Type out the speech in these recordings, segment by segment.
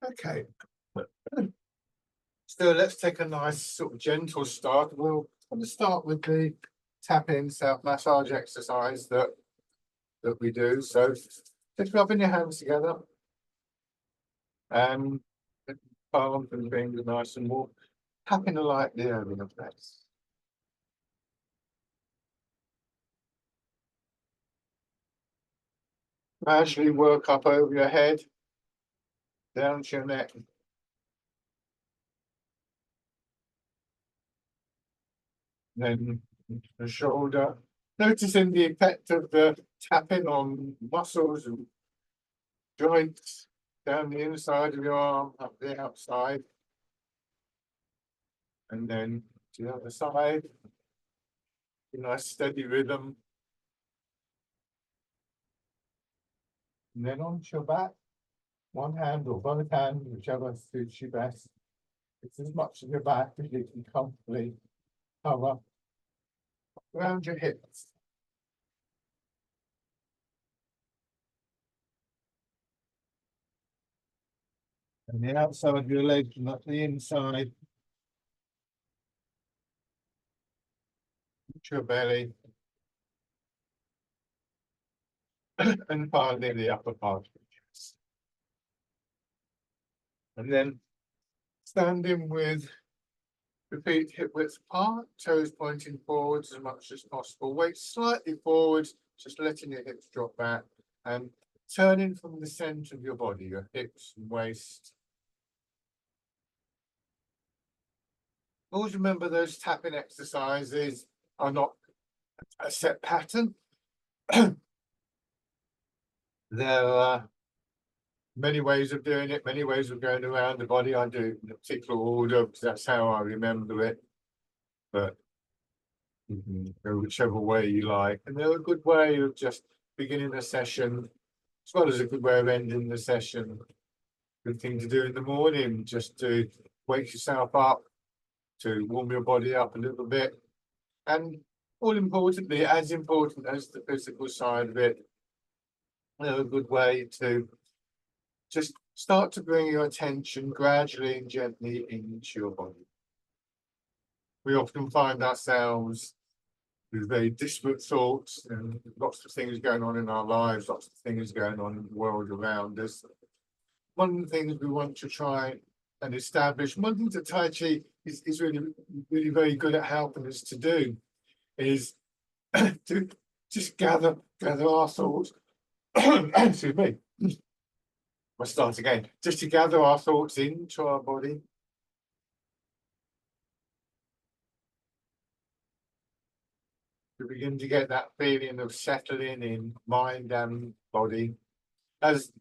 Okay. So let's take a nice sort of gentle start. We'll start with the tap in self massage exercise that we do. So just rubbing your hands together and palms and fingers nice and warm, tapping lightly over your face. Gradually work up over your head, down to your neck. Then the shoulder. Noticing the effect of the tapping on muscles and joints down the inside of your arm, up the outside. And then to the other side. A nice steady rhythm. And then onto your back. One hand or both hands, whichever suits you best. It's as much of your back as you can comfortably cover around your hips. And the outside of your legs, not the inside. To your belly. And finally the upper part of your chest. And then standing with the feet hip width apart, toes pointing forwards as much as possible. Weight slightly forward, just letting your hips drop back and turning from the center of your body, your hips and waist. Always remember those tapping exercises are not a set pattern. There are many ways of doing it, many ways of going around the body. I do in a particular order because that's how I remember it. But you can go whichever way you like. And they're a good way of just beginning a session, as well as a good way of ending the session. Good thing to do in the morning, just to wake yourself up, to warm your body up a little bit. And all importantly, as important as the physical side of it, they're a good way to just start to bring your attention gradually and gently into your body. We often find ourselves with very disparate thoughts and lots of things going on in our lives, lots of things going on in the world around us. One of the things we want to try and establish, one thing that Tai Chi is really very good at helping us to do, is to just gather our thoughts. Excuse me. I'll start again. Just to gather our thoughts into our body. To begin to get that feeling of settling in mind and body as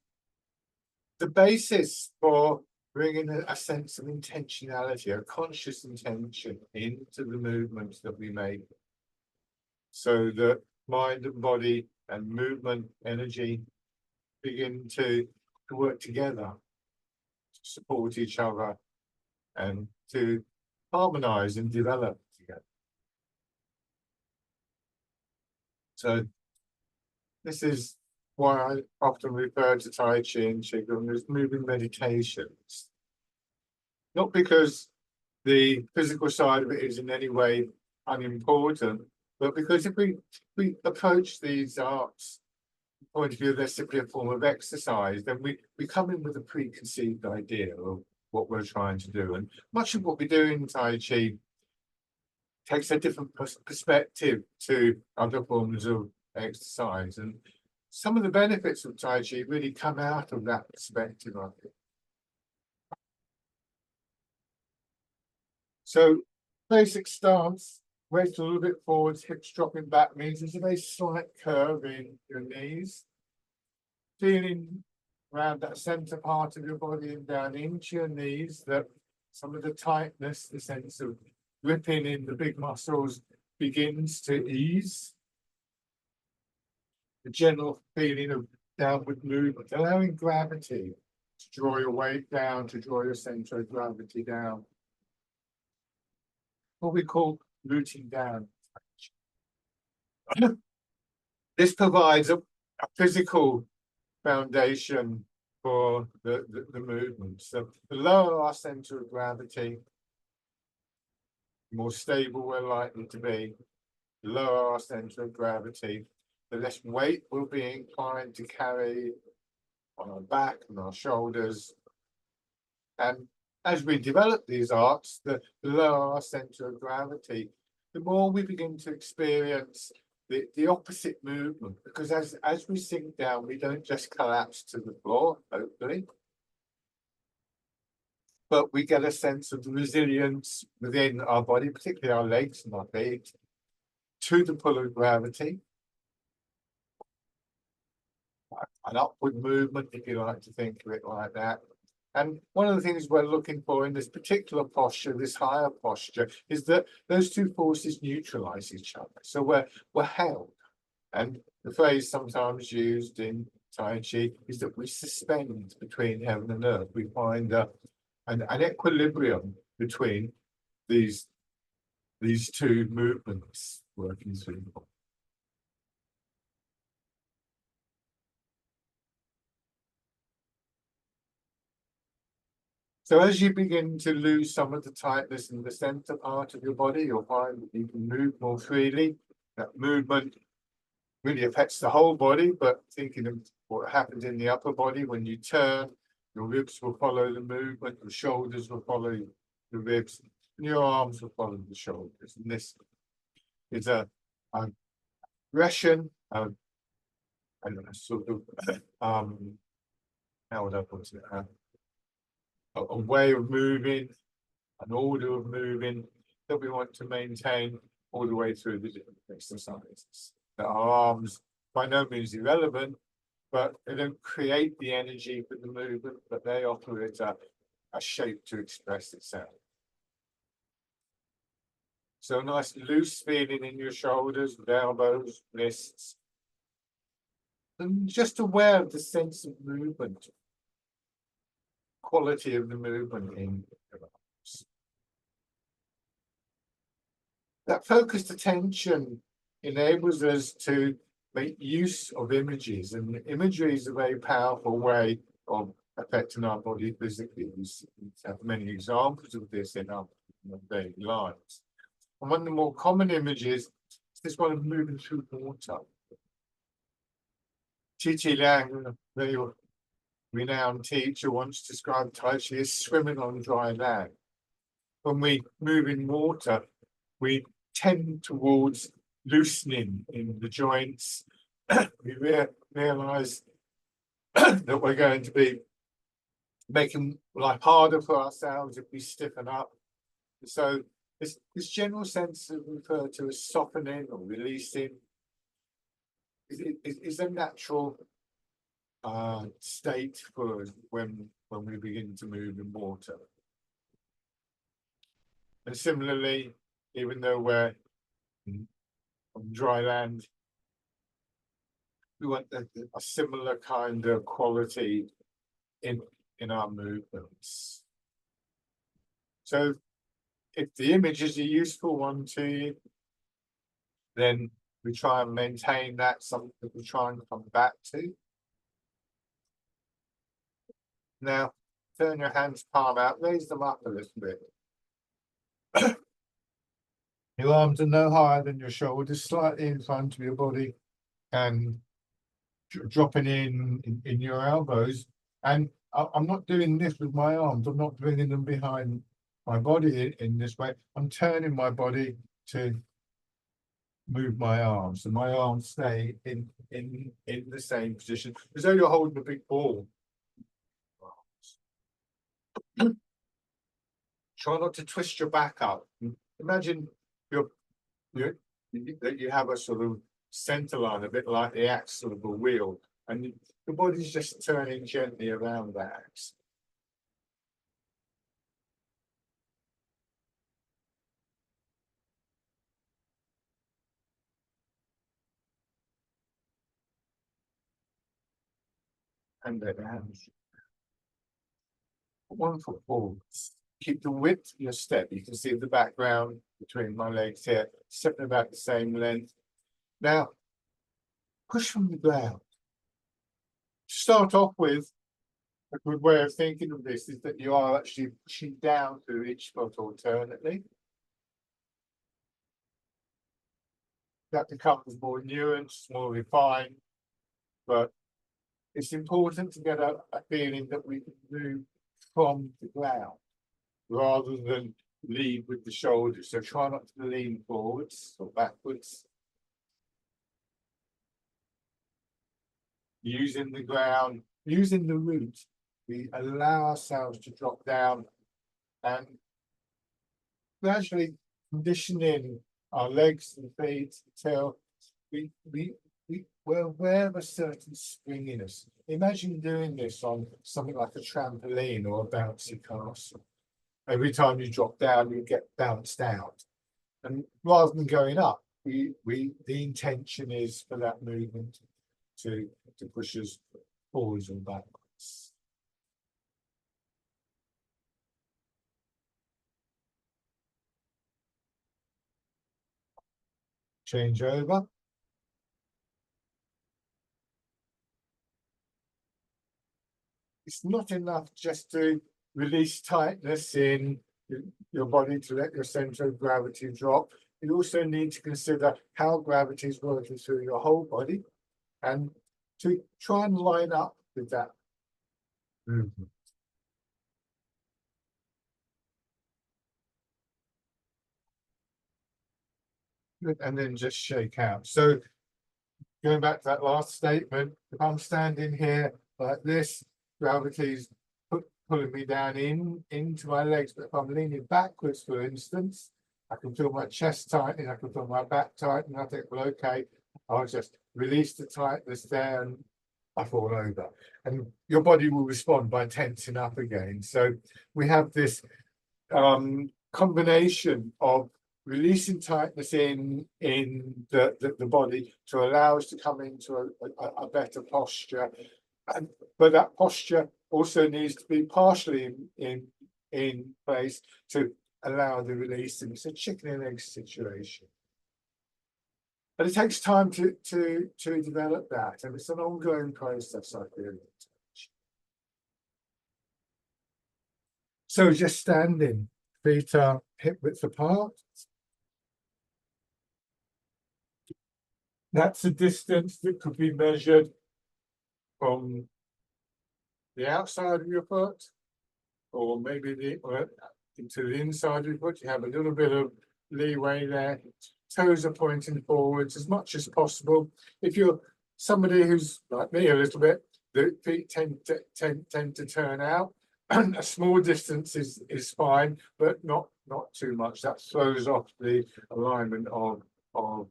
the basis for bringing a sense of intentionality, a conscious intention into the movements that we make, so that mind and body and movement energy begin to work together, to support each other and to harmonize and develop together. So this is why I often refer to Tai Chi and Qigong as moving meditations. Not because the physical side of it is in any way unimportant, but because if we approach these arts point of view, they're simply a form of exercise, then we come in with a preconceived idea of what we're trying to do. And much of what we do in Tai Chi takes a different perspective to other forms of exercise. And some of the benefits of Tai Chi really come out of that perspective, I think. So basic stance, waist a little bit forwards, hips dropping back, means there's a very slight curve in your knees. Feeling around that center part of your body and down into your knees, that some of the tightness, the sense of gripping in the big muscles begins to ease. The general feeling of downward movement, allowing gravity to draw your weight down, to draw your center of gravity down. What we call rooting down. This provides a physical foundation for the movement. So the lower our center of gravity, the more stable we're likely to be. The lower our center of gravity, the less weight we'll be inclined to carry on our back and our shoulders. And as we develop these arts, the lower our center of gravity, the more we begin to experience the opposite movement, because as we sink down, we don't just collapse to the floor, hopefully, but we get a sense of the resilience within our body, particularly our legs and our feet, to the pull of gravity. An upward movement, if you like to think of it like that. And one of the things we're looking for in this particular posture, this higher posture, is that those two forces neutralize each other. So we're held. And the phrase sometimes used in Tai Chi is that we suspend between heaven and earth. We find an equilibrium between these two movements working through. So as you begin to lose some of the tightness in the center part of your body, you'll find that you can move more freely. That movement really affects the whole body, but thinking of what happens in the upper body, when you turn, your ribs will follow the movement, your shoulders will follow the ribs, and your arms will follow the shoulders. And this is a aggression, and a sort of, how would I put it? A way of moving, an order of moving that we want to maintain all the way through the different exercises. That our arms, by no means irrelevant, but they don't create the energy for the movement, but they offer it a shape to express itself. So a nice loose feeling in your shoulders, elbows, wrists, and just aware of the sense of movement, quality of the movement in your arms. That focused attention enables us to make use of images, and imagery is a very powerful way of affecting our body physically. We have many examples of this in our daily lives. And one of the more common images is this one of moving through water. Chi Chi Liang, a very renowned teacher, once described Tai Chi as swimming on dry land. When we move in water, we tend towards loosening in the joints. We realize that we're going to be making life harder for ourselves if we stiffen up. So this general sense of referred to as softening or releasing is a natural state for us when we begin to move in water. And similarly, even though we're on dry land, we want a similar kind of quality in our movements. So if the image is a useful one to you, then we try and maintain that, something that we try and come back to. Now, turn your hands palm out, raise them up a little bit. Your arms are no higher than your shoulders, slightly in front of your body, and dropping in your elbows. And I'm not doing this with my arms. I'm not bringing them behind my body in this way. I'm turning my body to move my arms, and my arms stay in the same position, as though you're holding a big ball. Try not to twist your back up. Imagine that you have a sort of center line, a bit like the axle of a wheel, and the body's just turning gently around the axle. And then hands. One foot forward. Keep the width of your step. You can see the background between my legs here, stepping about the same length. Now, push from the ground. Start off with, A good way of thinking of this is that you are actually pushing down through each foot alternately. That becomes more nuanced, more refined, but it's important to get a feeling that we can move from the ground rather than lead with the shoulders. So try not to lean forwards or backwards. Using the ground, using the root, we allow ourselves to drop down and gradually conditioning our legs and feet until we're aware of a certain springiness. Imagine doing this on something like a trampoline or a bouncy castle. Every time you drop down, you get bounced out. And rather than going up, the intention is for that movement to push us forwards and backwards. Change over. It's not enough just to release tightness in your body to let your center of gravity drop. You also need to consider how gravity is working through your whole body and to try and line up with that movement. And then just shake out. So going back to that last statement, if I'm standing here like this, gravity's pulling me down into my legs. But if I'm leaning backwards, for instance, I can feel my chest tightening, I can feel my back tightening. I think, well, okay, I'll just release the tightness there and I fall over. And your body will respond by tensing up again. So we have this combination of releasing tightness in the body to allow us to come into a better posture. But that posture also needs to be partially in place to allow the release. And it's a chicken and egg situation. But it takes time to develop that, and it's an ongoing process, I feel. So just standing, feet are hip width apart. That's a distance that could be measured from the outside of your foot, or maybe into the inside of your foot. You have a little bit of leeway there. Toes are pointing forwards as much as possible. If you're somebody who's like me a little bit, the feet tend to turn out. A small distance is fine, but not too much. That throws off the alignment of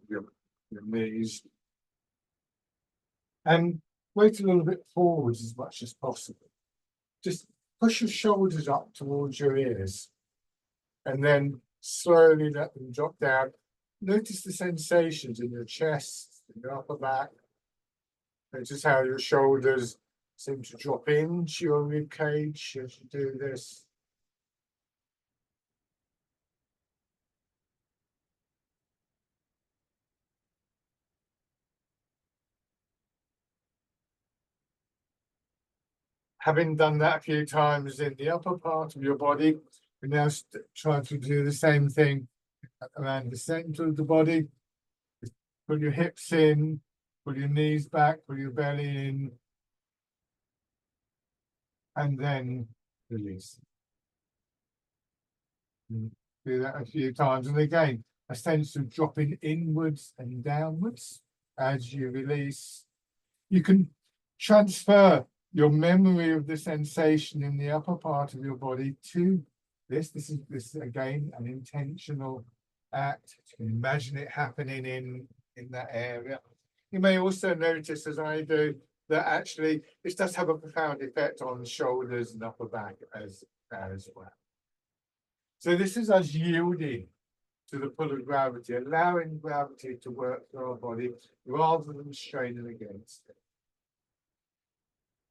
your knees. And weight a little bit forwards as much as possible. Just push your shoulders up towards your ears, and then slowly let them drop down. Notice the sensations in your chest, in your upper back. Notice how your shoulders seem to drop into your rib cage as you do this. Having done that a few times in the upper part of your body, we now try to do the same thing around the center of the body. Pull your hips in, pull your knees back, pull your belly in, and then release. Do that a few times, and again, a sense of dropping inwards and downwards as you release. You can transfer your memory of the sensation in the upper part of your body to this. This is again an intentional act. You can imagine it happening in that area. You may also notice, as I do, that actually this does have a profound effect on the shoulders and upper back as well. So this is us yielding to the pull of gravity, allowing gravity to work through our body rather than straining against it.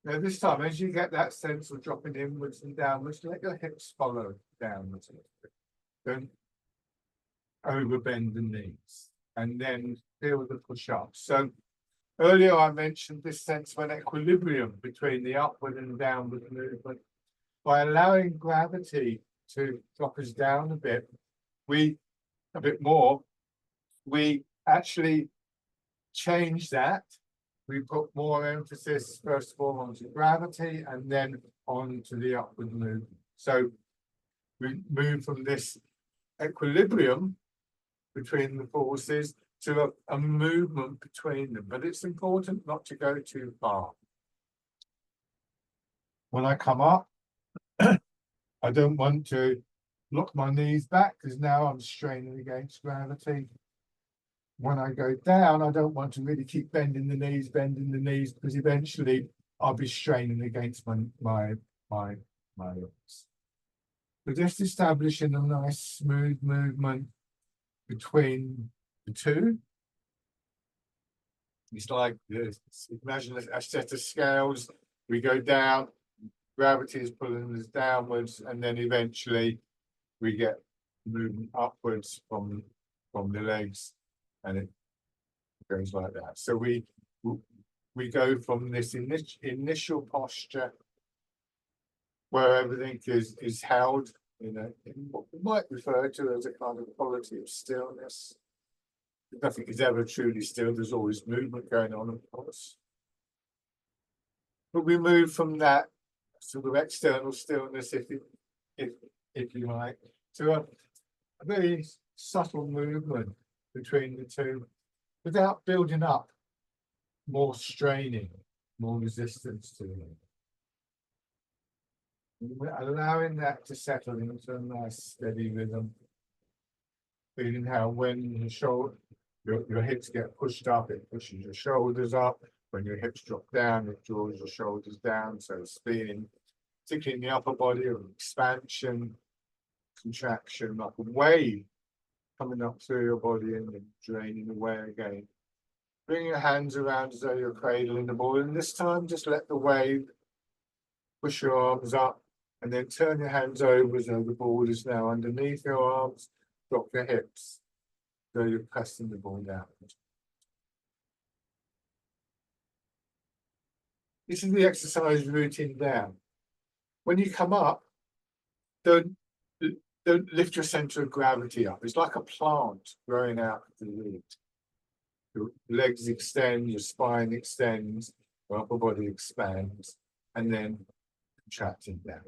Now this time, as you get that sense of dropping inwards and downwards, let your hips follow downwards a little bit. Don't overbend the knees, and then feel the push up. So Earlier, I mentioned this sense of an equilibrium between the upward and downward movement. By allowing gravity to drop us down a bit more, we actually change that. We put more emphasis, first of all, onto gravity and then onto the upward movement. So we move from this equilibrium between the forces to a movement between them. But it's important not to go too far. When I come up, I don't want to lock my knees back because now I'm straining against gravity. When I go down, I don't want to really keep bending the knees, because eventually I'll be straining against my hips. But just establishing a nice smooth movement between the two. It's like this. Imagine a set of scales. We go down, gravity is pulling us downwards, and then eventually we get movement upwards from the legs, and it goes like that. So we go from this initial posture where everything is held in what we might refer to as a kind of quality of stillness. Nothing is ever truly still. There's always movement going on, of course. But we move from that sort of external stillness, if you like, to a very subtle movement between the two, without building up more straining, more resistance to it. We're allowing that to settle into a nice steady rhythm. Feeling how when your hips get pushed up, it pushes your shoulders up. When your hips drop down, it draws your shoulders down. So it's feeling, particularly in the upper body, of expansion, contraction, like a wave coming up through your body and then draining away again. Bring your hands around as though you're cradling the ball, and this time just let the wave push your arms up, and then turn your hands over as though the ball is now underneath your arms. Drop your hips, so you're pressing the ball down. This is the exercise routine down. When you come up, don't lift your center of gravity up. It's like a plant growing out of the root. Your legs extend, your spine extends, your upper body expands, and then contracting down.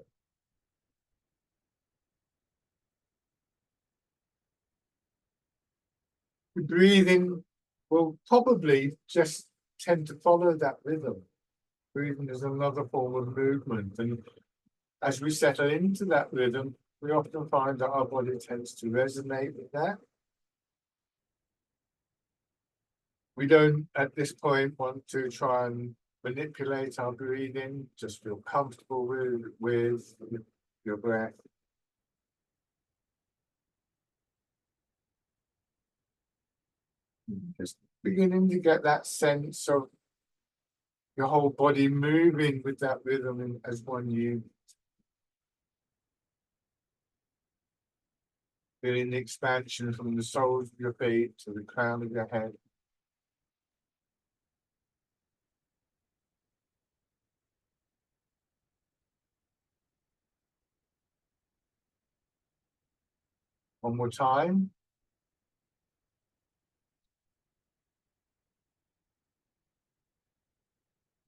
The breathing will probably just tend to follow that rhythm. Breathing is another form of movement, and as we settle into that rhythm, we often find that our body tends to resonate with that. We don't, at this point, want to try and manipulate our breathing. Just feel comfortable with your breath. Just beginning to get that sense of your whole body moving with that rhythm as one unit. Feeling the expansion from the soles of your feet to the crown of your head. One more time.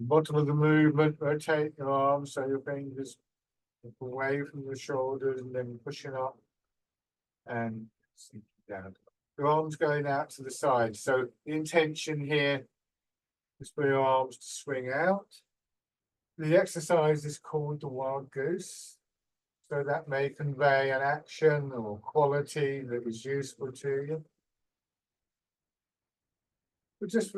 Bottom of the movement, rotate your arms so your fingers away from the shoulders and then pushing up and sinking down. Your arms going out to the side. So the intention here is for your arms to swing out. The exercise is called the wild goose. So that may convey an action or quality that is useful to you. But just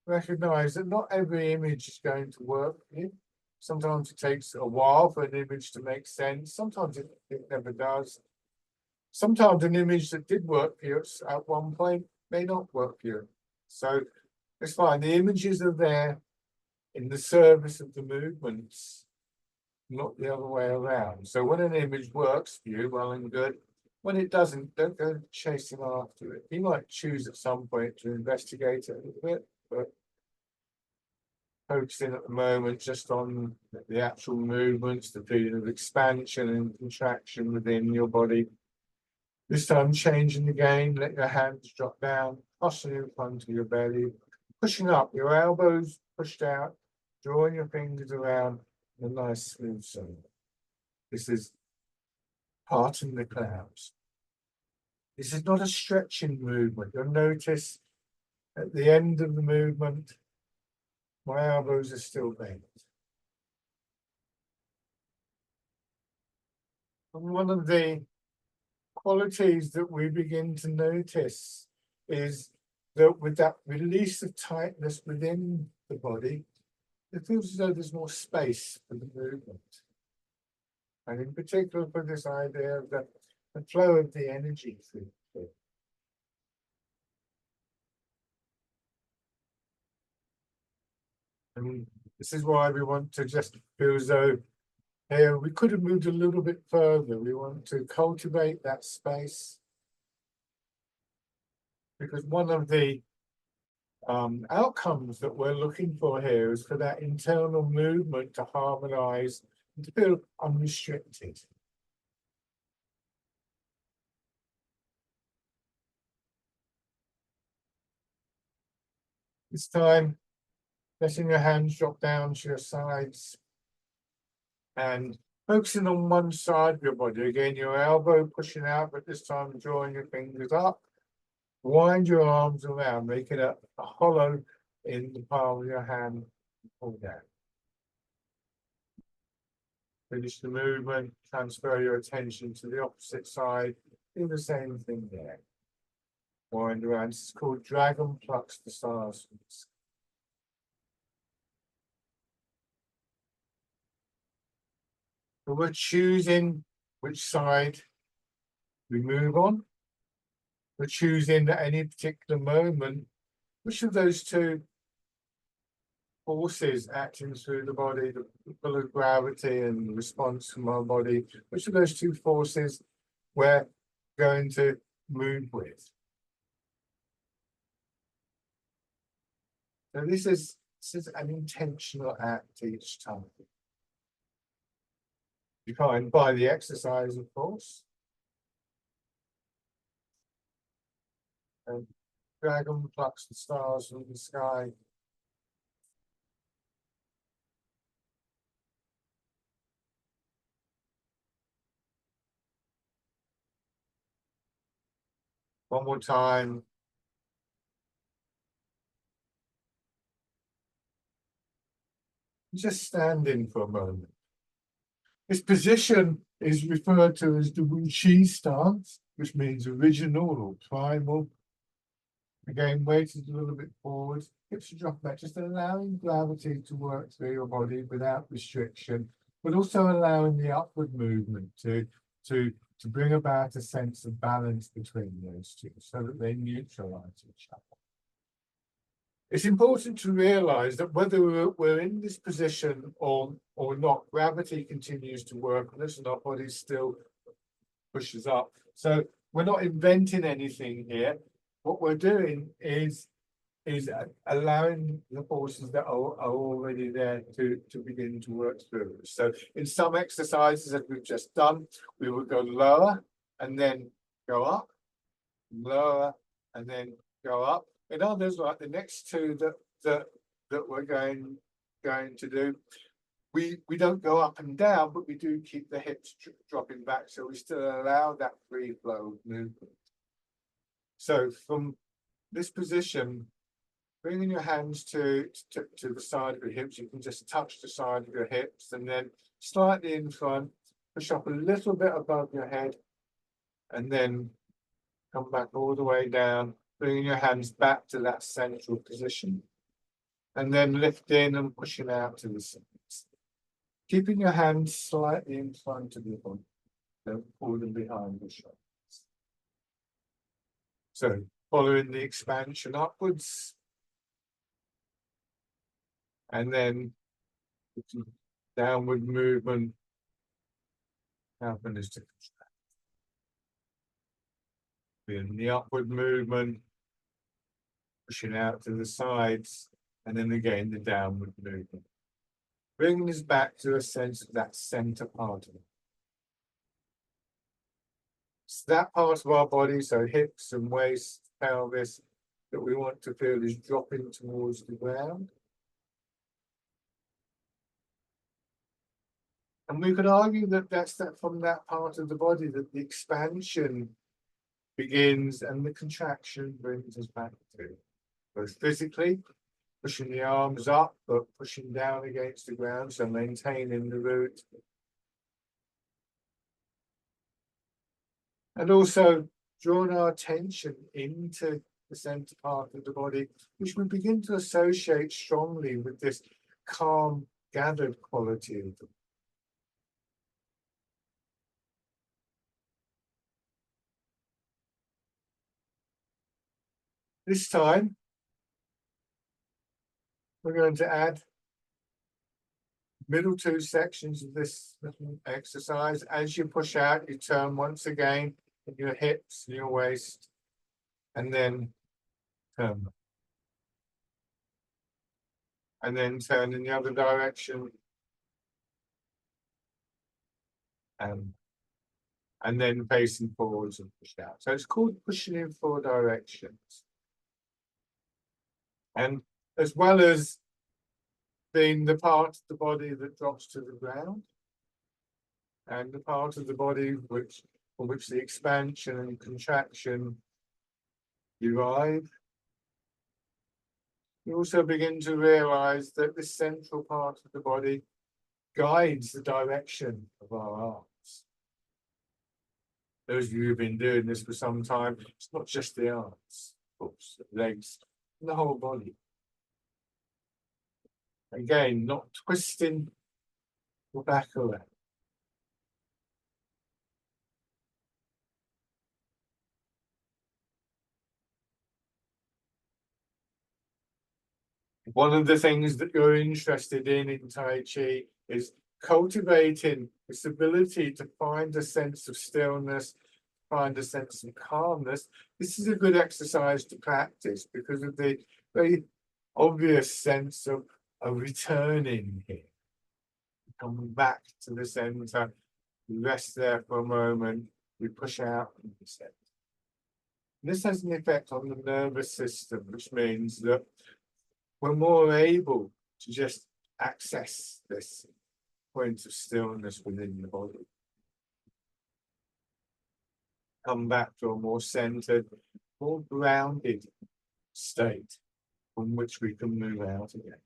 recognize that not every image is going to work for you. Sometimes it takes a while for an image to make sense. Sometimes it never does. Sometimes an image that did work for you at one point may not work for you. So it's fine. The images are there in the service of the movements, not the other way around. So when an image works for you, well and good. When it doesn't, don't go chasing after it. You might choose at some point to investigate it a little bit, but focusing at the moment just on the actual movements, the feeling of expansion and contraction within your body. This time changing again, let your hands drop down, tossing in front of your belly, pushing up, your elbows pushed out, drawing your fingers around in a nice smooth circle. This is parting the clouds. This is not a stretching movement. You'll notice at the end of the movement, my elbows are still bent. And one of the qualities that we begin to notice is that with that release of tightness within the body, it feels as though there's more space for the movement. And in particular for this idea of the flow of the energy through it. And this is why we want to just feel as though here we could have moved a little bit further. We want to cultivate that space. Because one of the outcomes that we're looking for here is for that internal movement to harmonize and to feel unrestricted. This time, letting your hands drop down to your sides and focusing on one side of your body. Again, your elbow pushing out, but this time drawing your fingers up. Wind your arms around, making a hollow in the palm of your hand. Pull down. Finish the movement, transfer your attention to the opposite side. Do the same thing there. Wind around. This is called Dragon Plucks the Stars. So we're choosing which side we move on. We're choosing at any particular moment which of those two forces acting through the body, the pull of gravity and the response from our body, which of those two forces we're going to move with. So this is an intentional act each time. Defined by the exercise, of course. And dragon plucks the stars from the sky. One more time. Just standing for a moment. This position is referred to as the Wu Chi stance, which means original or primal. Again, weighted a little bit forward, hips drop back, just allowing gravity to work through your body without restriction, but also allowing the upward movement to bring about a sense of balance between those two so that they neutralize each other. It's important to realize that whether we're in this position or not, gravity continues to work on us and our body still pushes up. So we're not inventing anything here. What we're doing is allowing the forces that are already there to begin to work through. So in some exercises that we've just done, we will go lower and then go up, lower and then go up. In others, like the next two that we're going to do, we don't go up and down, but we do keep the hips dropping back, so we still allow that free flow of movement. So from this position, bringing your hands to the side of your hips, you can just touch the side of your hips and then slightly in front, push up a little bit above your head, and then come back all the way down, bringing your hands back to that central position, and then lifting and pushing out to the sides. Keeping your hands slightly in front of your body, don't pull them behind your shoulders. So following the expansion upwards, and then downward movement, happens to contract. In the upward movement, pushing out to the sides, and then again the downward movement. Bringing us back to a sense of that center part of it. It's that part of our body, so hips and waist, pelvis, that we want to feel is dropping towards the ground. And we could argue that that's that from that part of the body that the expansion begins and the contraction brings us back to. Both physically, pushing the arms up, but pushing down against the ground, so maintaining the root. And also drawing our attention into the center part of the body, which we begin to associate strongly with this calm, gathered quality of the body. This time, we're going to add middle two sections of this little exercise. As you push out, you turn once again in your hips and your waist, and then turn. And then turn in the other direction. And then facing forwards and push out. So it's called pushing in four directions. And as well as being the part of the body that drops to the ground, and the part of the body for which the expansion and contraction derive, you also begin to realize that the central part of the body guides the direction of our arms. Those of you who've been doing this for some time, it's not just the arms, oops, the legs, the whole body. Again, not twisting your back around. One of the things that you're interested in Tai Chi is cultivating this ability to find a sense of stillness, find a sense of calmness. This is a good exercise to practice because of the very obvious sense of returning here. Coming back to the center, we rest there for a moment, we push out and we set. This has an effect on the nervous system, which means that we're more able to just access this point of stillness within the body. Come back to a more centered, more grounded state from which we can move out again.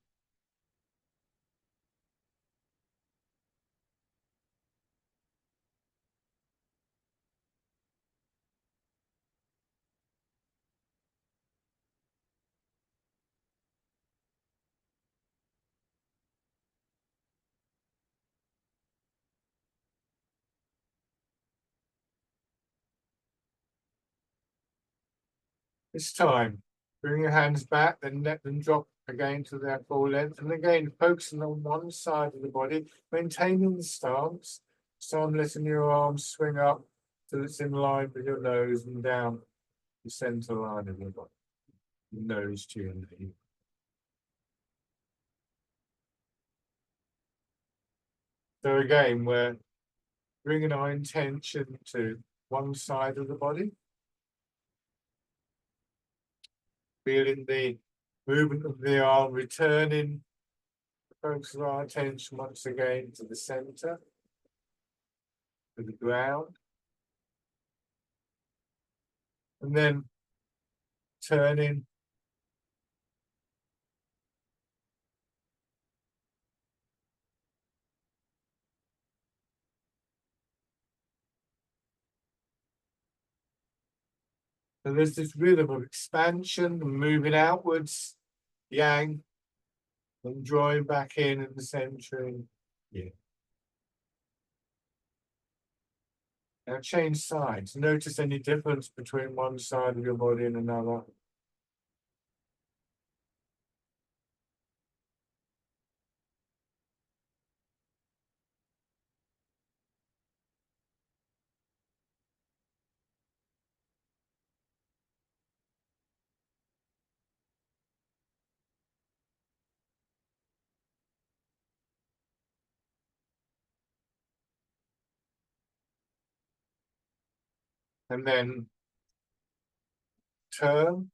This time, bring your hands back, then let them drop again to their full length. And again, focusing on one side of the body, maintaining the stance. So I'm letting your arms swing up till it's in line with your nose and down the center line of your body. Nose to your knee. So again, we're bringing our intention to one side of the body. Feeling the movement of the arm returning, focus our attention once again to the center, to the ground. And then turning. So there's this rhythm of expansion and moving outwards, yang, and drawing back in and centering. Yeah. Now change sides. Notice any difference between one side of your body and another. and then turn.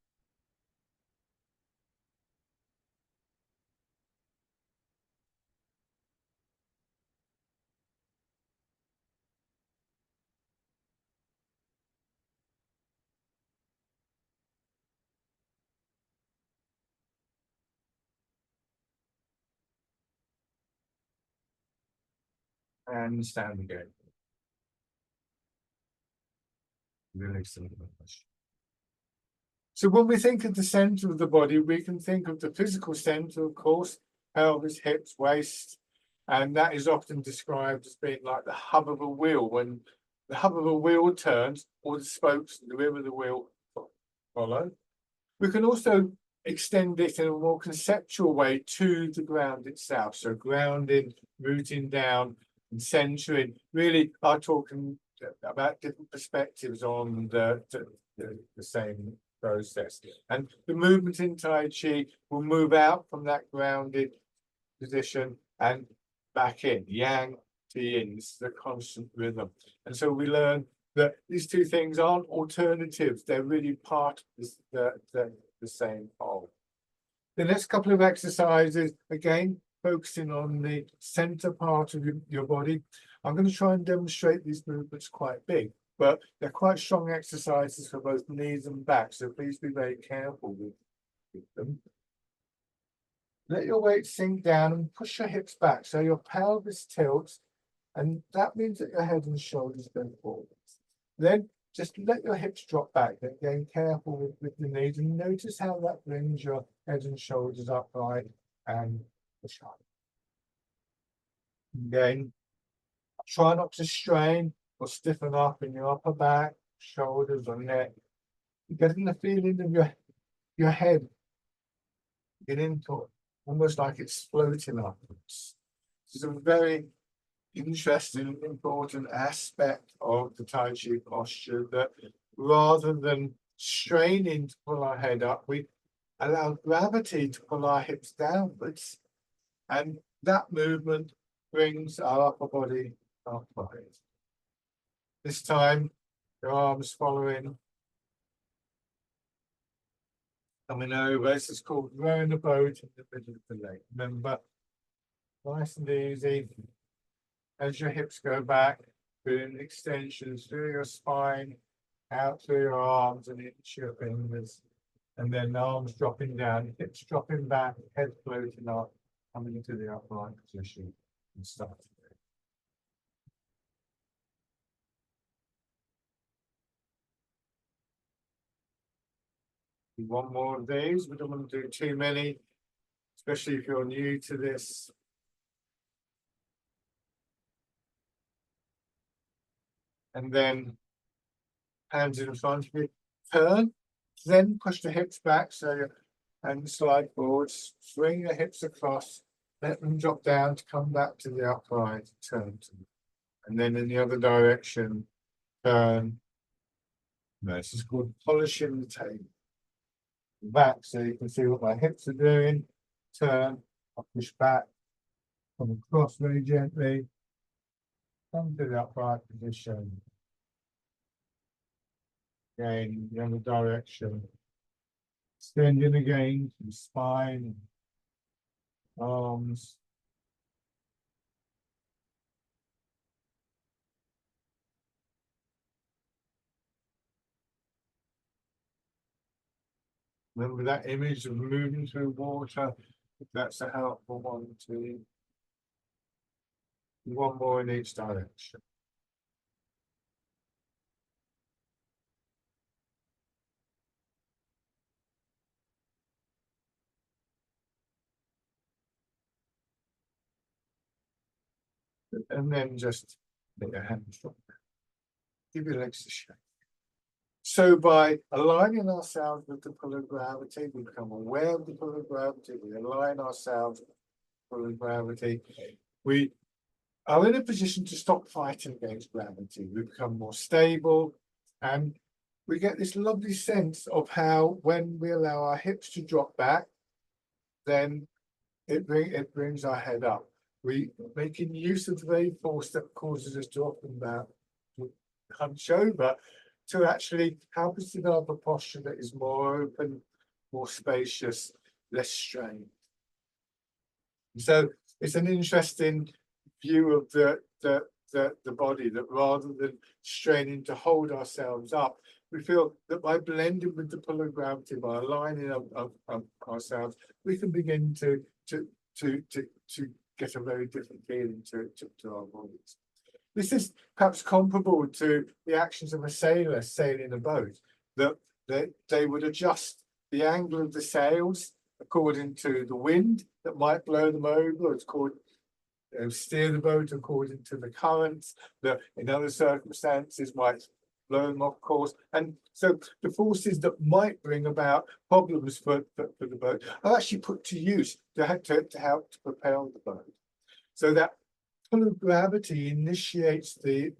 And stand again. Release the push. So when we think of the center of the body, we can think of the physical center, of course, pelvis, hips, waist, and that is often described as being like the hub of a wheel. When the hub of a wheel turns, all the spokes, the rim of the wheel follow. We can also extend it in a more conceptual way to the ground itself. So grounding, rooting down, and centering really are talking about different perspectives on the same process. And the movement in Tai Chi will move out from that grounded position and back in, yang to yin. This is a constant rhythm. And so we learn that these two things aren't alternatives, they're really part of the same whole. The next couple of exercises, again, focusing on the center part of your body. I'm going to try and demonstrate these movements quite big, but they're quite strong exercises for both knees and back, so please be very careful with them. Let your weight sink down and push your hips back so your pelvis tilts, and that means that your head and shoulders go forward. Then just let your hips drop back. Again, careful with the knees, and notice how that brings your head and shoulders upright and push up. Again, try not to strain or stiffen up in your upper back, shoulders, or neck. You're getting the feeling of your head getting into almost like it's floating upwards. This is a very interesting, important aspect of the Tai Chi posture, that rather than straining to pull our head up, we allow gravity to pull our hips downwards, and that movement brings our upper body upright. This time, your arms following, coming over. This is called rowing the boat in the middle of the lake. Remember, nice and easy. As your hips go back, doing extensions through your spine, out through your arms and into your fingers, and then arms dropping down, hips dropping back, head floating up, coming into the upright position and start. One more of these. We don't want to do too many, especially if you're new to this. And then hands in front of you, turn, then push the hips back and slide forwards, swing your hips across, let them drop down to come back to the upright, turn to them. And then in the other direction, turn. This is called polishing the table. Back so you can see what my hips are doing. Turn, I'll push back, come across very gently, come to the upright position. Again, the other direction. Extending again to the spine, arms. Remember that image of moving through water? That's a helpful one too. One more in each direction. And then just let your hands drop. Give your legs a shake. So by aligning ourselves with the pull of gravity, we become aware of the pull of gravity, we align ourselves with the pull of gravity, we are in a position to stop fighting against gravity. We become more stable, and we get this lovely sense of how when we allow our hips to drop back, then it brings our head up. We making use of the very force that causes us to often hunch over to actually help us develop a posture that is more open, more spacious, less strained. So it's an interesting view of the body, that rather than straining to hold ourselves up, we feel that by blending with the pull of gravity, by aligning of ourselves, we can begin to get a very different feeling to our bodies. This is perhaps comparable to the actions of a sailor sailing a boat, that they would adjust the angle of the sails according to the wind that might blow them over. It's called steer the boat according to the currents that in other circumstances might blow them off course. And so the forces that might bring about problems for the boat are actually put to use to help to propel the boat. So that pull of gravity initiates the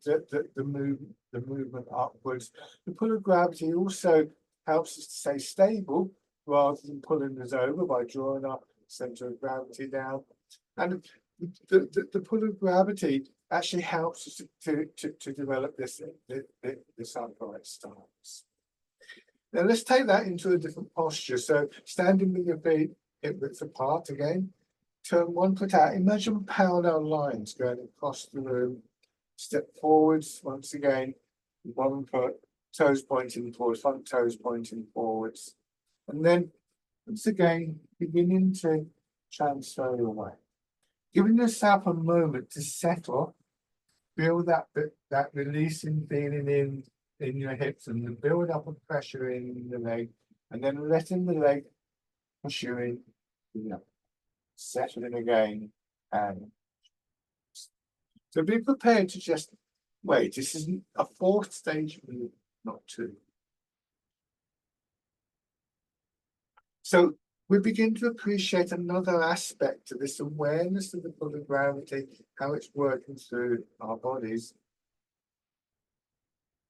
movement upwards. The pull of gravity also helps us to stay stable rather than pulling us over by drawing our center of gravity down. And the pull of gravity actually helps us to develop this upright stance. Now let's take that into a different posture. So standing with your feet hip width apart again. Turn one foot out. Imagine parallel lines going across the room. Step forwards once again. One foot, toes pointing forwards, front toes pointing forwards. And then once again, beginning to transfer your weight. Giving yourself a moment to settle, feel that releasing feeling in your hips and the build up of pressure in the leg, and then letting the leg push you in. Settling again, and so be prepared to just wait. This is a fourth stage move, not two. So we begin to appreciate another aspect to this awareness of the pull of gravity, how it's working through our bodies,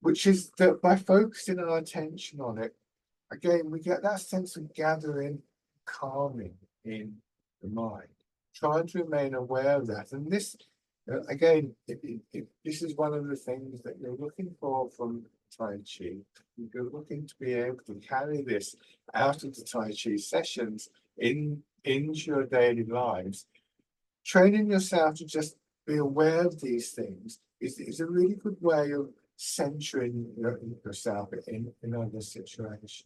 which is that by focusing our attention on it, again, we get that sense of gathering, calming in the mind, trying to remain aware of that. And this, again, this is one of the things that you're looking for from Tai Chi. You're looking to be able to carry this out of the Tai Chi sessions into your daily lives. Training yourself to just be aware of these things is a really good way of centering yourself in other situations.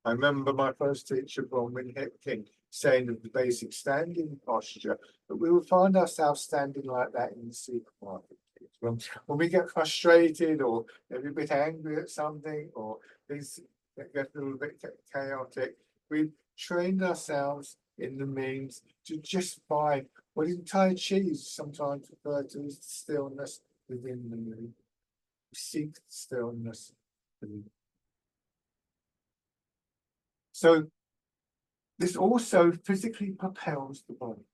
I remember my first teacher, Bronwyn Hipkin, saying of the basic standing posture, that we would find ourselves standing like that in the supermarket. When we get frustrated or maybe a bit angry at something, or things get a little bit chaotic, we've trained ourselves in the means to just find what in Tai Chi is sometimes referred to as stillness within the mood. Seek stillness within. So this also physically propels the body.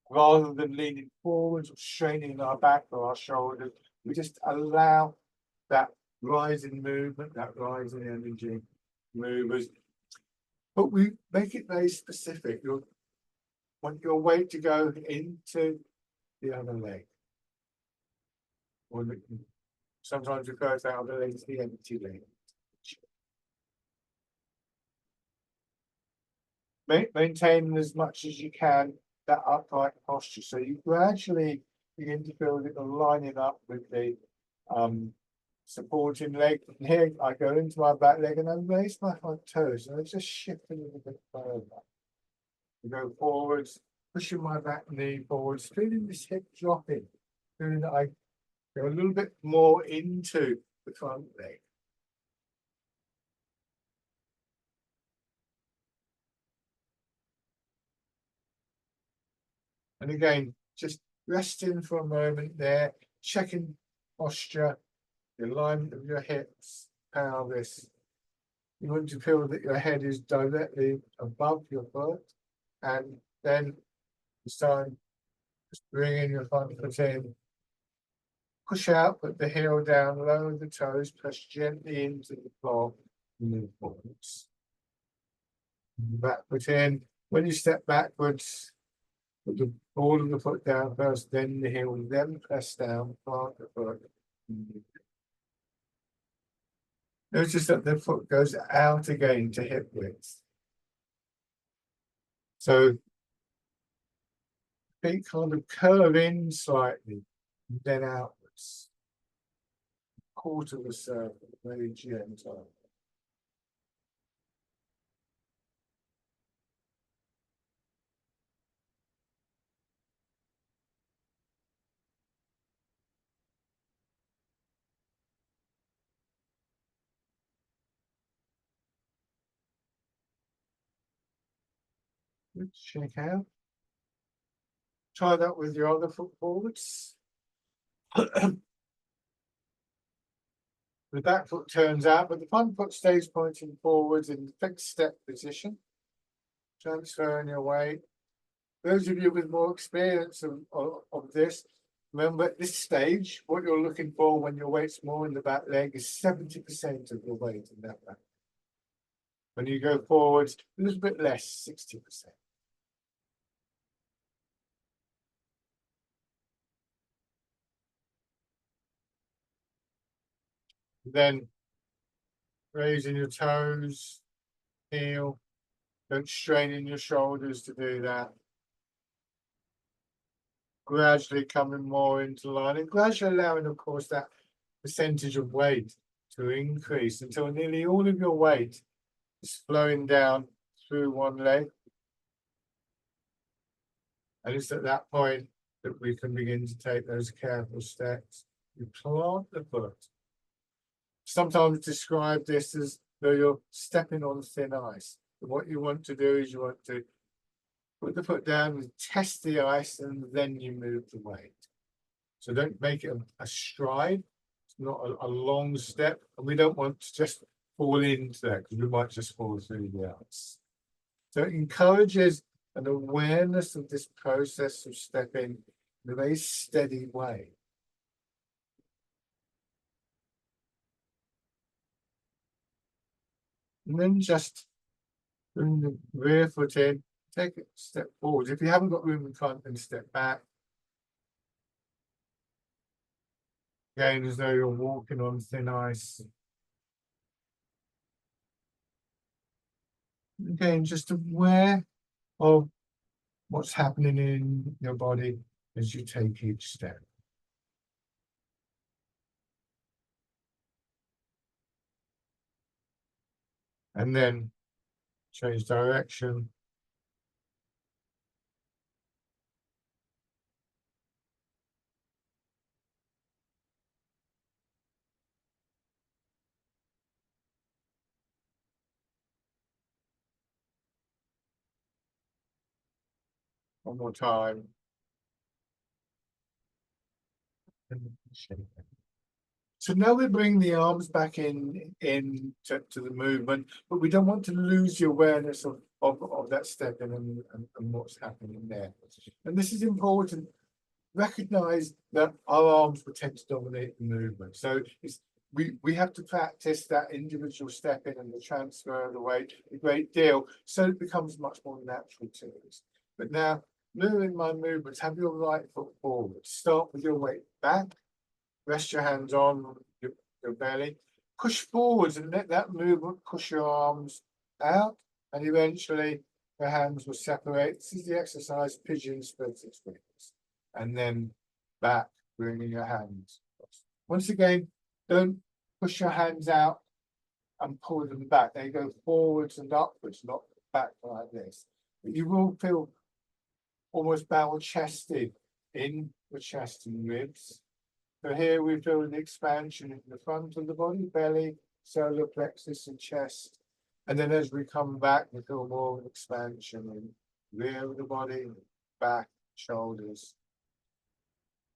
Rather than leaning forwards or straining our back or our shoulders, we just allow that rise in movement, that rise in energy move us. But we make it very specific. You want your weight to go into the other leg. Or sometimes refer to the other leg as the empty leg. Maintain as much as you can that upright posture. So you gradually begin to feel that you're lining up with the supporting leg. And here I go into my back leg and I raise my front toes and I just shift a little bit further. I go forwards, pushing my back knee forwards, feeling this hip dropping, feeling that I go a little bit more into the front leg. And again, just resting for a moment there, checking posture, the alignment of your hips, pelvis. You want to feel that your head is directly above your foot. And then this time, just bring in your front foot in. Push out, put the heel down, lower the toes, press gently into the floor, move forwards. Back foot in. When you step backwards, Put the ball of the foot down first, then the heel, then press down, plant the foot. Notice that the foot goes out again to hip width. So feet kind of curve in slightly, then outwards. Quarter of a circle, very gentle. Shake out. Try that with your other foot forwards. The back foot turns out, but the front foot stays pointing forwards in the fixed step position. Transferring your weight. Those of you with more experience of this, remember at this stage, what you're looking for when your weight's more in the back leg is 70% of your weight in that back. When you go forwards, a little bit less, 60%. Then raising your toes, heel, don't strain in your shoulders to do that. Gradually coming more into line and gradually allowing, of course, that percentage of weight to increase until nearly all of your weight is flowing down through one leg. And it's at that point that we can begin to take those careful steps. You plant the foot. Sometimes describe this as though you're stepping on thin ice. But what you want to do is you want to put the foot down and test the ice, and then you move the weight. So don't make it a stride. It's not a long step, and we don't want to just fall into that because we might just fall through the ice. So it encourages an awareness of this process of stepping in a very steady way. And then just bring the rear foot in, take a step forward. If you haven't got room in front, then step back. Again, as though you're walking on thin ice. Again, just aware of what's happening in your body as you take each step. And then change direction. One more time. So now we bring the arms back in to the movement, but we don't want to lose the awareness of that stepping and what's happening there. And this is important. Recognize that our arms will tend to dominate the movement. So we have to practice that individual stepping and the transfer of the weight a great deal, so it becomes much more natural to us. But now, moving my movements, have your right foot forward. Start with your weight back. Rest your hands on your belly. Push forwards and let that movement push your arms out, and eventually the hands will separate. This is the exercise pigeon spreads its wings. And then back, bringing your hands. Once again, don't push your hands out and pull them back. They go forwards and upwards, not back like this. But you will feel almost barrel chested in the chest and ribs. So here we feel the expansion in the front of the body, belly, solar plexus and chest. And then as we come back, we feel more of an expansion in rear of the body, back, shoulders.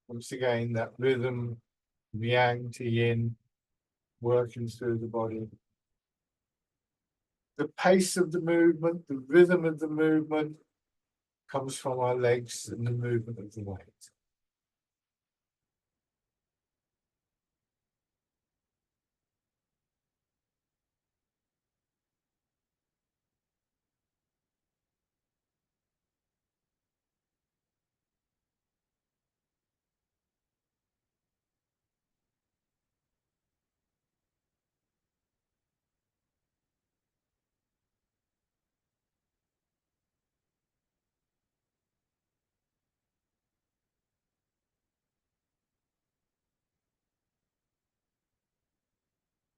Once again, that rhythm, yang to yin, working through the body. The pace of the movement, the rhythm of the movement comes from our legs and the movement of the weight.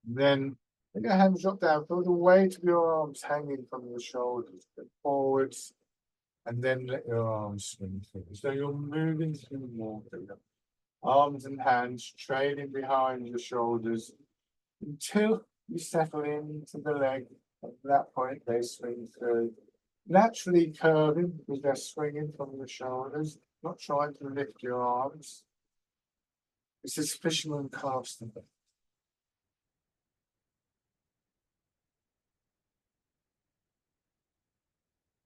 Then let your hands drop down, feel the weight of your arms hanging from your shoulders, go forwards, and then let your arms swing through. So you're moving through water, arms and hands trailing behind your shoulders until you settle into the leg. At that point, they swing through, naturally curving because they're swinging from your shoulders, not trying to lift your arms. This is fisherman casting.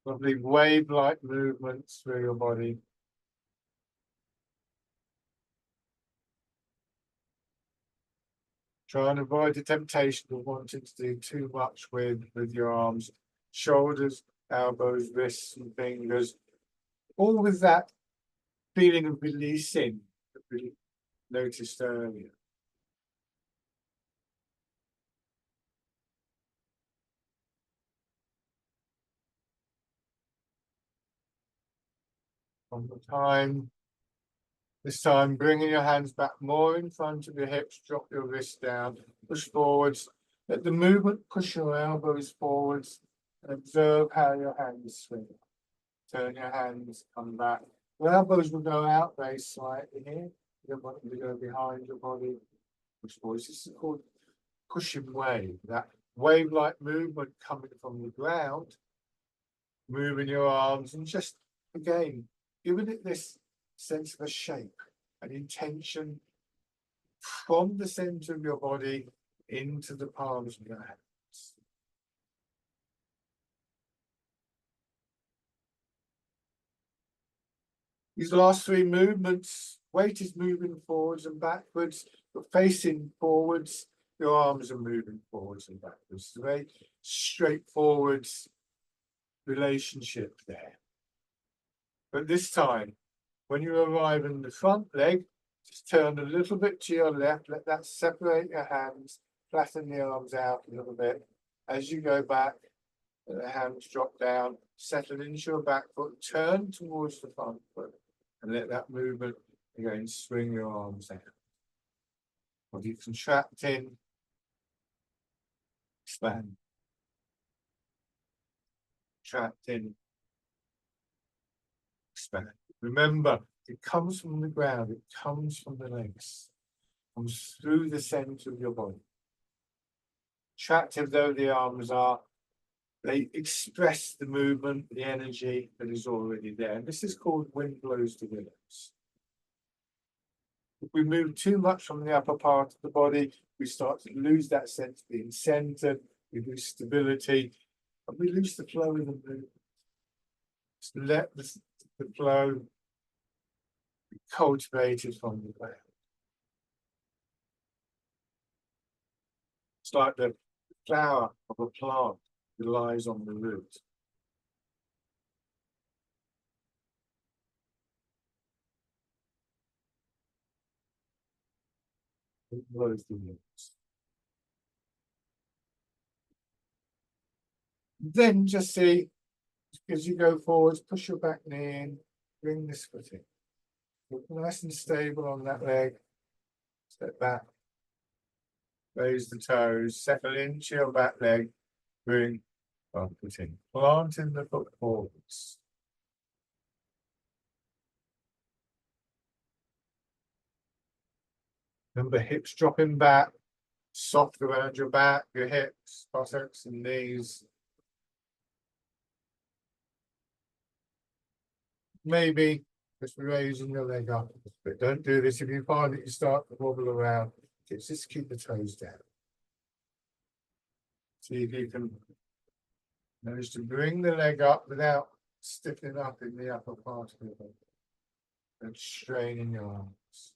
Lovely wave-like movements through your body. Try and avoid the temptation of wanting to do too much with your arms, shoulders, elbows, wrists, and fingers. All with that feeling of releasing that we noticed earlier. From the time, this time bringing your hands back more in front of your hips, drop your wrists down, push forwards, let the movement push your elbows forwards, and observe how your hands swing. Turn your hands, come back. Your elbows will go out very slightly here. You don't want them to go behind your body. Push forwards. This is called pushing wave. That wave-like movement coming from the ground, moving your arms, and just again giving it this sense of a shape, an intention from the center of your body into the palms of your hands. These last three movements, weight is moving forwards and backwards, you're facing forwards, your arms are moving forwards and backwards. It's a very straightforward relationship there. But this time, when you arrive in the front leg, just turn a little bit to your left, let that separate your hands, flatten the arms out a little bit. As you go back, let the hands drop down, settle into your back foot, turn towards the front foot, and let that movement again swing your arms out. Body contracting, expand, contracting, expand. Remember, it comes from the ground, it comes from the legs, comes through the center of your body. Attractive though the arms are, they express the movement, the energy that is already there. And this is called wind blows the willows. If we move too much from the upper part of the body, we start to lose that sense of being centered, we lose stability, and we lose the flow of the movement. Just let the flow be cultivated from the ground. It's like the flower of a plant that lies on the root. It blows the roots. Then just see, as you go forwards, push your back knee in, bring this foot in. Look nice and stable on that leg. Step back. Raise the toes, settle into your back leg, bring front foot in. Planting the foot forwards. Remember, hips dropping back, soft around your back, your hips, buttocks and knees. Maybe just raising your leg up, but don't do this if you find that you start to wobble around. Just keep the toes down. See if you can manage to bring the leg up without stiffening up in the upper part of your body and straining your arms.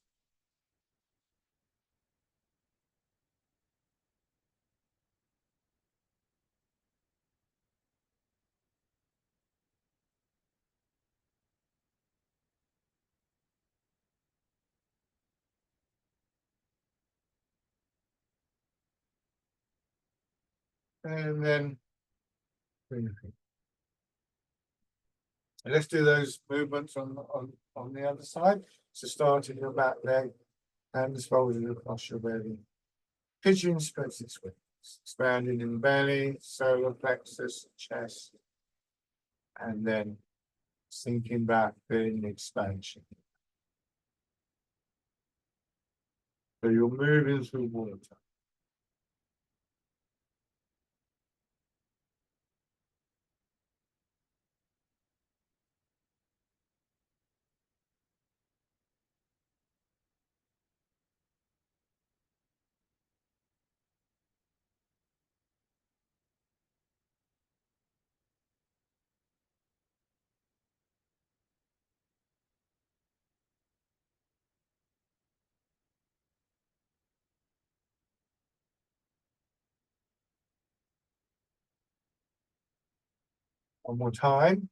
And then let's do those movements on the other side. So starting your back leg, hands folded across your belly. Pigeon spreads its wings, expanding in belly, solar plexus, chest, and then sinking back in expansion. So you're moving through water. One more time.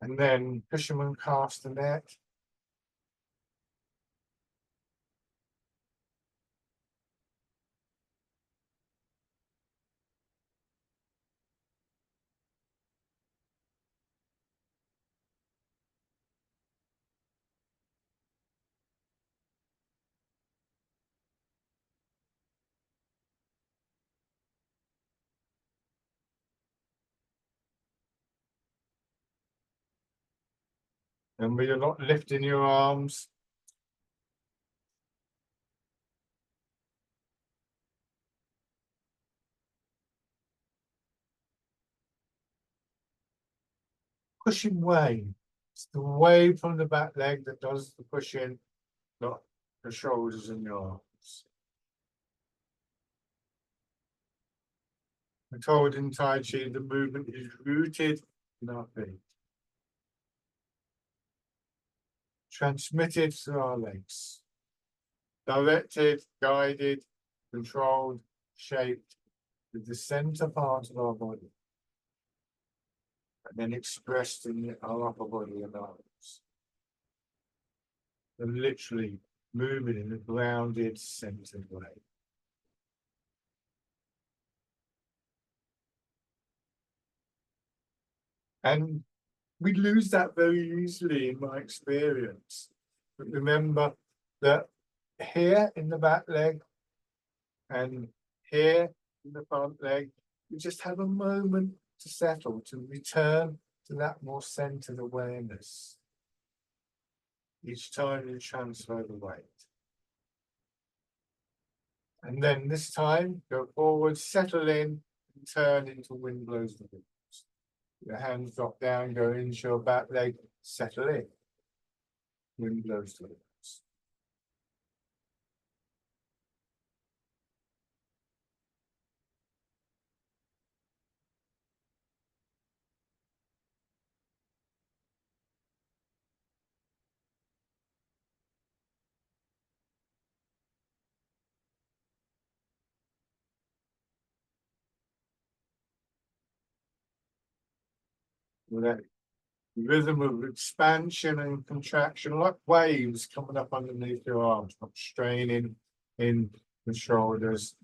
And then fisherman cast the net. Remember, you're not lifting your arms. Pushing wave. It's the wave from the back leg that does the pushing, not the shoulders and your arms. We're told in Tai Chi the movement is rooted in our feet, transmitted through our legs, directed, guided, controlled, shaped with the center part of our body, and then expressed in our upper body and arms. And literally moving in a grounded, centered way. And we lose that very easily in my experience. But remember that here in the back leg and here in the front leg, you just have a moment to settle, to return to that more centered awareness. Each time you transfer the weight. And then this time, go forward, settle in, and turn into wind blows the wings. Your hands drop down, go into your back leg, settle in. Wind blows the wings. That rhythm of expansion and contraction, like waves coming up underneath your arms, not straining in the shoulders.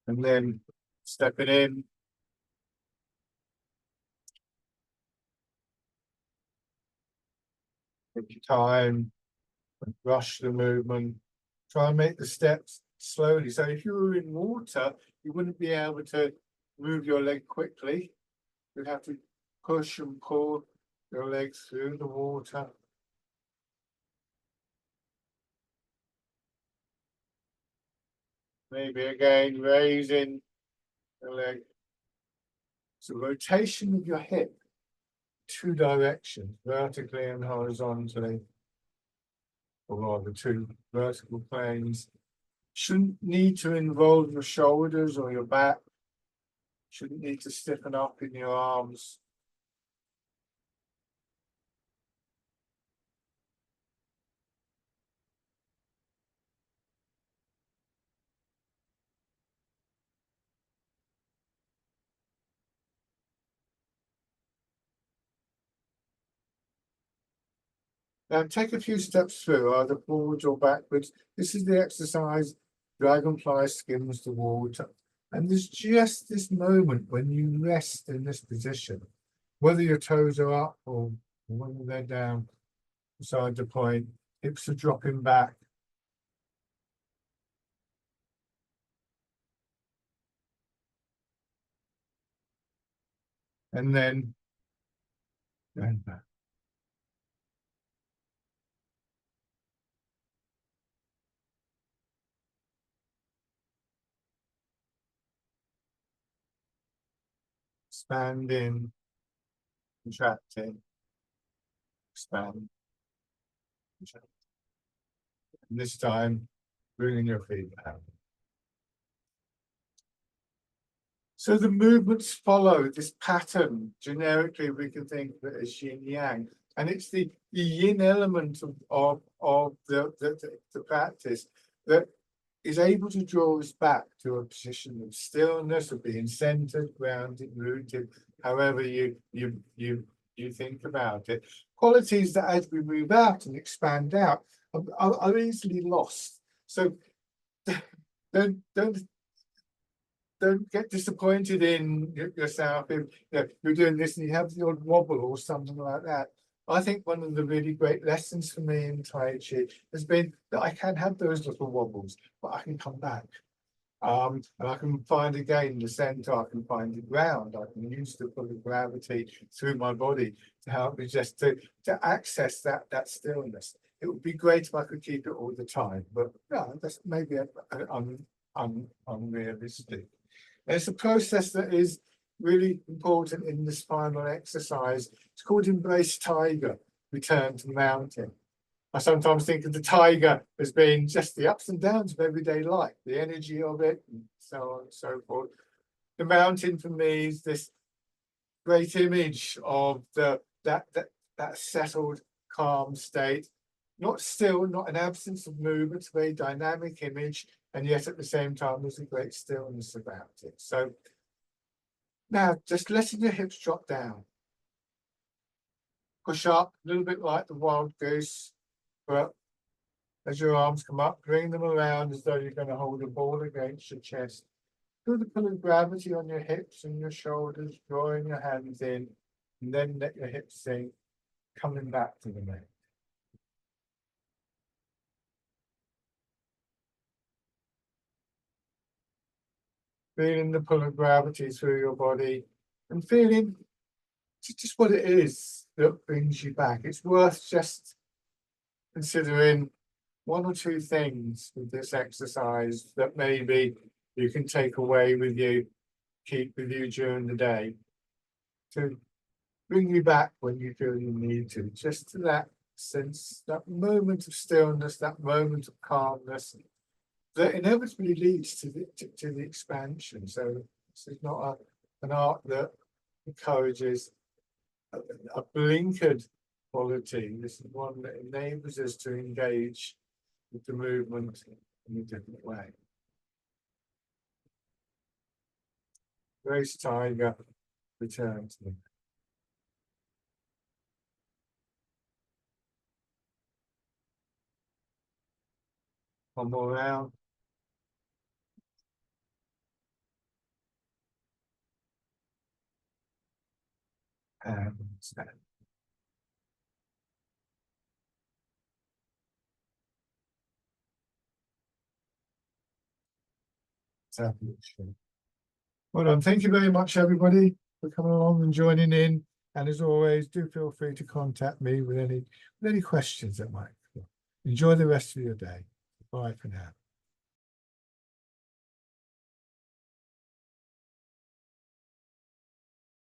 And then stepping in. Take your time, rush the movement. Try and make the steps slowly. So if you were in water, you wouldn't be able to move your leg quickly. You'd have to push and pull your legs through the water. Maybe again, raising the leg. So rotation of your hip, two directions, vertically and horizontally, or rather two vertical planes. Shouldn't need to involve your shoulders or your back. Shouldn't need to stiffen up in your arms. Now take a few steps through, either forwards or backwards. This is the exercise, dragonfly skims the water. And there's just this moment when you rest in this position, whether your toes are up or whether they're down, Beside the point, hips are dropping back. And then going back. Expanding, contracting, expand, contract. And this time, bringing your feet out. So the movements follow this pattern. Generically, we can think of it as yin yang, and it's the yin element of the practice that is able to draw us back to a position of stillness, of being centered, grounded, rooted, however you think about it. Qualities that, as we move out and expand out, are easily lost. So don't get disappointed in yourself if you're doing this and you have the odd wobble or something like that. I think one of the really great lessons for me in Tai Chi has been that I can have those little wobbles, but I can come back. And I can find again the center, I can find the ground, I can use the pull of gravity through my body to help me just to access that stillness. It would be great if I could keep it all the time, but no, that's maybe unrealistic. And it's a process that is really important in the spinal exercise. It's called Embrace Tiger, Return to the Mountain. I sometimes think of the tiger as being just the ups and downs of everyday life, the energy of it, and so on and so forth. The mountain for me is this great image of that settled, calm state. Not still, not an absence of movement, it's a very dynamic image, and yet at the same time there's a great stillness about it. So now just letting your hips drop down. Push up a little bit like the wild goose, but as your arms come up, bring them around as though you're going to hold a ball against your chest. Feel the pull of gravity on your hips and your shoulders, drawing your hands in, and then let your hips sink, coming back to the neck. Feeling the pull of gravity through your body and feeling just what it is that brings you back. It's worth just considering one or two things with this exercise that maybe you can take away with you, keep with you during the day to bring you back when you feel you need to, just to that sense, that moment of stillness, that moment of calmness that inevitably leads to the expansion. So this is not an art that encourages a blinkered quality. This is one that enables us to engage with the movement in a different way. Grace Tiger, return to them. One more round. And stand. Well done. Thank you very much, everybody, for coming along and joining in. And as always, do feel free to contact me with any questions that might come. Enjoy the rest of your day. Bye for now.